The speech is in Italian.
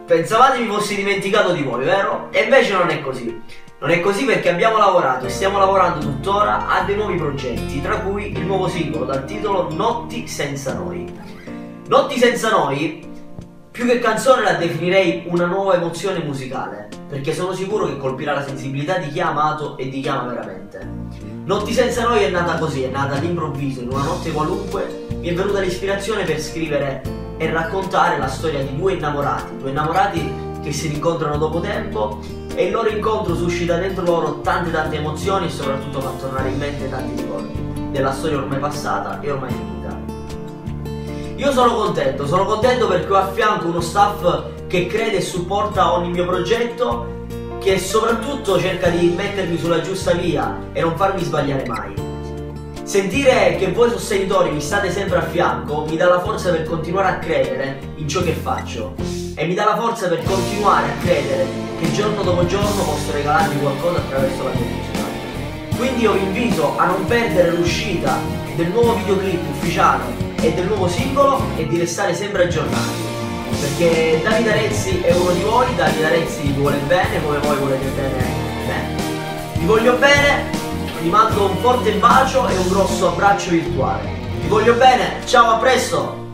Pensavate mi fossi dimenticato di voi, vero? E invece non è così. Non è così perché abbiamo lavorato e stiamo lavorando tuttora a dei nuovi progetti, tra cui il nuovo singolo dal titolo Notti senza noi. Notti senza noi, più che canzone la definirei una nuova emozione musicale, perché sono sicuro che colpirà la sensibilità di chi ha amato e di chi ama veramente. Notti senza noi è nata così, è nata all'improvviso, in una notte qualunque, mi è venuta l'ispirazione per scrivere e raccontare la storia di due innamorati che si rincontrano dopo tempo e il loro incontro suscita dentro loro tante emozioni e soprattutto fa tornare in mente tanti ricordi della storia ormai passata e ormai finita. Io sono contento perché ho a fianco uno staff che crede e supporta ogni mio progetto, che soprattutto cerca di mettermi sulla giusta via e non farmi sbagliare mai. Sentire che voi sostenitori mi state sempre a fianco mi dà la forza per continuare a credere in ciò che faccio e mi dà la forza per continuare a credere che giorno dopo giorno posso regalarvi qualcosa attraverso la mia musica. Quindi io vi invito a non perdere l'uscita del nuovo videoclip ufficiale e del nuovo singolo e di restare sempre aggiornati, perché Davide Arezzi è uno di voi, Davide Arezzi vi vuole bene come voi volete bene me. Vi voglio bene, vi mando un forte bacio e un grosso abbraccio virtuale. Vi voglio bene, ciao, a presto!